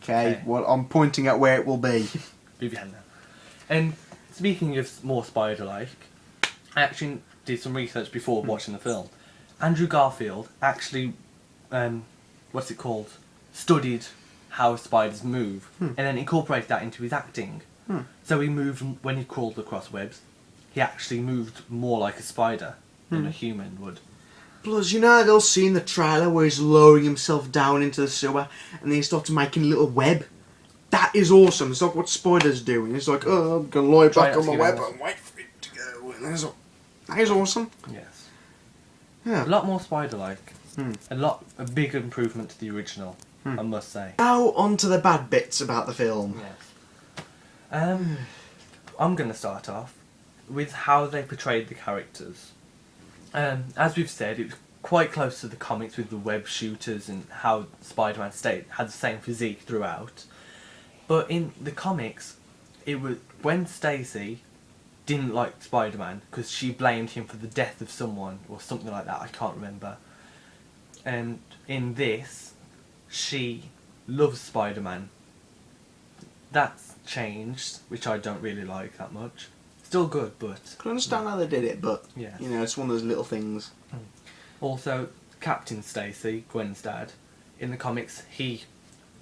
Okay, well, I'm pointing at where it will be. Move your hand now. And speaking of more spider-like, I actually did some research before watching the film. Andrew Garfield actually, studied how spiders move, and then incorporated that into his acting. So he moved, when he crawled across webs, he actually moved more like a spider than a human would. Plus, you know that little scene in the trailer where he's lowering himself down into the sewer and then he starts making a little web? That is awesome. It's like what spiders do. And he's like, oh, I'm going to lie back on my web and wait for it to go. And that is awesome. Yes. Yeah. A lot more spider-like. A big improvement to the original, I must say. Now on to the bad bits about the film. Yes. I'm going to start off with how they portrayed the characters. As we've said, it was quite close to the comics with the web shooters and how Spider-Man had the same physique throughout. But in the comics, it was when Stacy didn't like Spider-Man because she blamed him for the death of someone or something like that, I can't remember. And in this, she loves Spider-Man. That's changed, which I don't really like that much. Still good, but... I can understand how they did it, but, yes. you know, it's one of those little things. Also, Captain Stacy, Gwen's dad, in the comics, he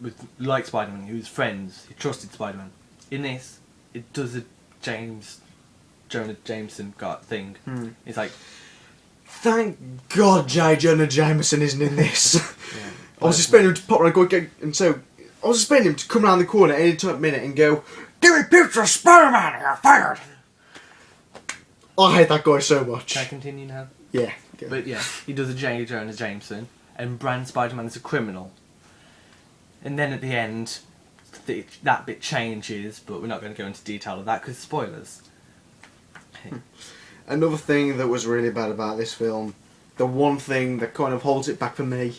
was like Spider-Man, he was friends, he trusted Spider-Man. In this, it does a Jonah Jameson thing. It's like... Thank God J. Jonah Jameson isn't in this. Yeah, I was expecting him to pop around and so I was expecting him to come around the corner any minute and go, "Give me picture of Spider-Man, you're fired!" I hate that guy so much. Can I continue now? Yeah. Go. But yeah, he does a J. Jonah Jameson and brands Spider-Man as a criminal. And then at the end, that bit changes, but we're not going to go into detail of that because spoilers. Another thing that was really bad about this film, the one thing that kind of holds it back for me,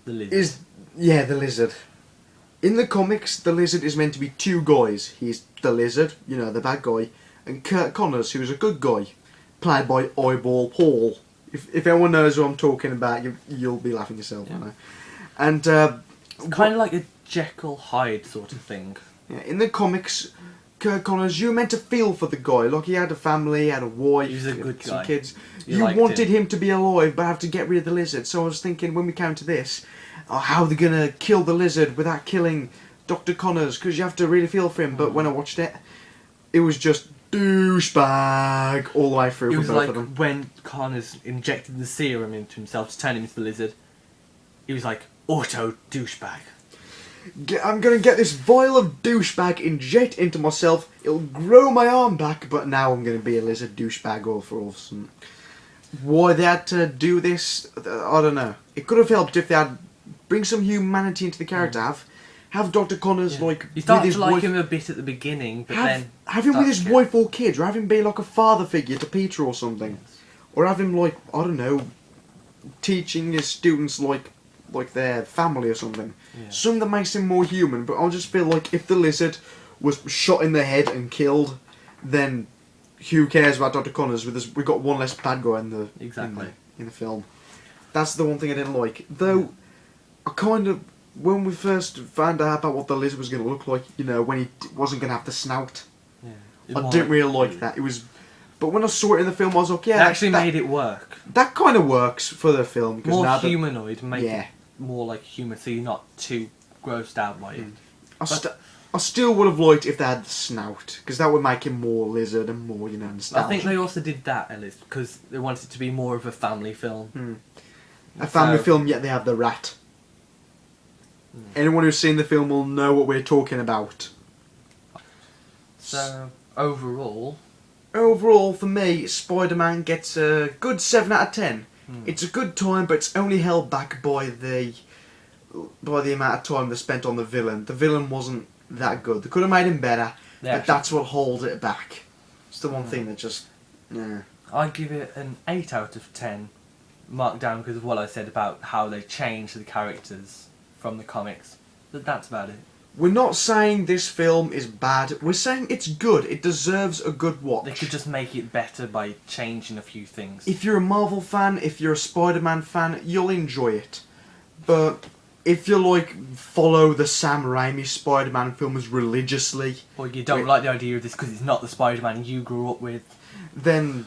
The lizard. is the lizard. In the comics, the lizard is meant to be two guys. He's the lizard, you know, the bad guy, and Kurt Connors, who's a good guy, played by Eyeball Paul. If anyone knows what I'm talking about, you'll be laughing yourself, I know. And it's kind of like a Jekyll Hyde sort of thing. Yeah, in the comics, Kurt Connors, you were meant to feel for the guy. Like, he had a family, he had a wife, He was a good some guy. kids. You You liked wanted him. him to be alive, but have to get rid of the lizard. So I was thinking, when we came to this, how are they going to kill the lizard without killing Dr. Connors? Because you have to really feel for him. But when I watched it, it was just douchebag all the way through. It for was both like of them. when Connors injected the serum into himself to turn him into the lizard. He was like, auto douchebag. I'm going to get this vial of douchebag, inject into myself, it'll grow my arm back, but now I'm going to be a lizard douchebag all for awesome. Why they had to do this, I don't know. It could have helped if they had bring some humanity into the character. Have Dr. Connors like You start with his to like wife, him a bit at the beginning, but then have him with his starts to wife or kids, or have him be like a father figure to Peter or something, or have him like, I don't know, teaching his students like their family or something. Yeah. Something that makes him more human. But I just feel like if the lizard was shot in the head and killed, then who cares about Dr. Connors? We've got one less bad guy in the film. That's the one thing I didn't like. Though I kind of, when we first found out about what the lizard was going to look like, you know, when he wasn't going to have the snout, I didn't really like that. It was, but when I saw it in the film, I was like, yeah, it actually made it work. That kind of works for the film because More now humanoid, make it more like human, so you're not too grossed out by it. I still would have liked if they had the snout, because that would make him more lizard and more, you know, nostalgic. I think they also did that, Ellis, because they wanted it to be more of a family film. A family film, yet they have the rat. Anyone who's seen the film will know what we're talking about. So, overall, for me, Spider-Man gets a good 7 out of 10. It's a good time, but it's only held back by the amount of time they spent on the villain. The villain wasn't that good. They could have made him better, but that's what holds it back. It's the one thing that just... I give it an 8 out of 10, marked down because of what I said about how they changed the characters from the comics. But that's about it. We're not saying this film is bad. We're saying it's good. It deserves a good watch. They could just make it better by changing a few things. If you're a Marvel fan, if you're a Spider-Man fan, you'll enjoy it. But if you like follow the Sam Raimi Spider-Man films religiously, or you don't like the idea of this because it's not the Spider-Man you grew up with, then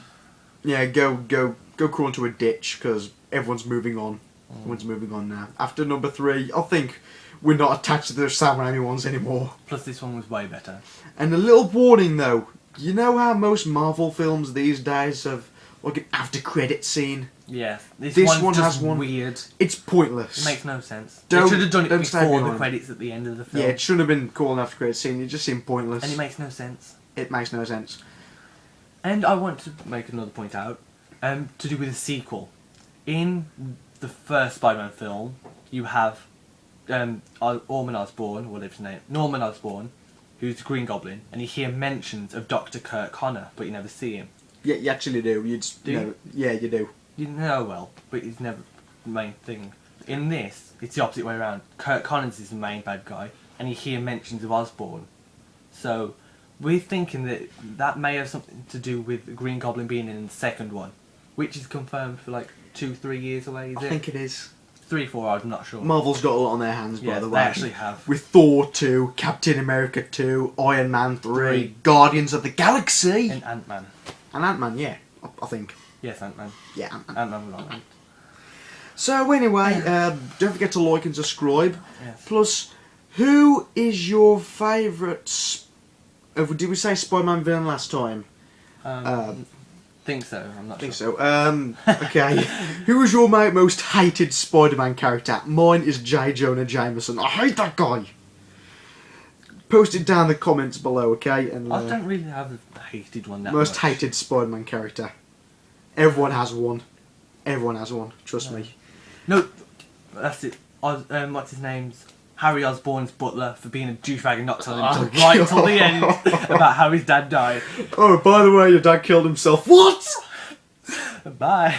yeah, go crawl into a ditch because everyone's moving on. Everyone's moving on now. After number 3, I think we're not attached to the Sam Raimi ones anymore. Plus, this one was way better. And a little warning though, you know how most Marvel films these days have like an after-credit scene? Yeah, this one just has one. weird. It's pointless. It makes no sense. Don't- They should have done it don't stay before the behind. credits at the end of the film. Yeah, it shouldn't have been called an after-credit scene. It just seemed pointless. And it makes no sense. It makes no sense. And I want to make another point out, to do with the sequel. In the first Spider-Man film, you have Norman Osborn, who's the Green Goblin, and you hear mentions of Dr. Kurt Connor, but you never see him. Yeah, you actually do. Yeah, you do. You know well, but he's never the main thing. In this, it's the opposite way around. Kurt Connors is the main bad guy, and you hear mentions of Osborn. So, we're thinking that may have something to do with the Green Goblin being in the second one, which is confirmed for like 2-3 years away, I think it is. 3-4, I'm not sure. Marvel's got a lot on their hands, by the way. They actually have. With Thor 2, Captain America 2, Iron Man 3, Guardians of the Galaxy, And Ant-Man. and Ant-Man, yeah, I think. Yes, Ant-Man. Yeah, Ant-Man. Ant-Man was on it. So anyway, don't forget to like and subscribe. Yes. Plus, who is your favourite... did we say Spider-Man villain last time? Think so, I'm not I think sure. so. Okay. Who is your most hated Spider-Man character? Mine is J. Jonah Jameson. I hate that guy. Post it down in the comments below, okay? And I don't really have a hated one that most much. hated Spider-Man character. Everyone has one. Everyone has one. Trust me. No, that's it. What's his name's? Harry Osborn's butler for being a douchebag and not telling him till right till the end about how his dad died. Oh, by the way, your dad killed himself. What? Bye.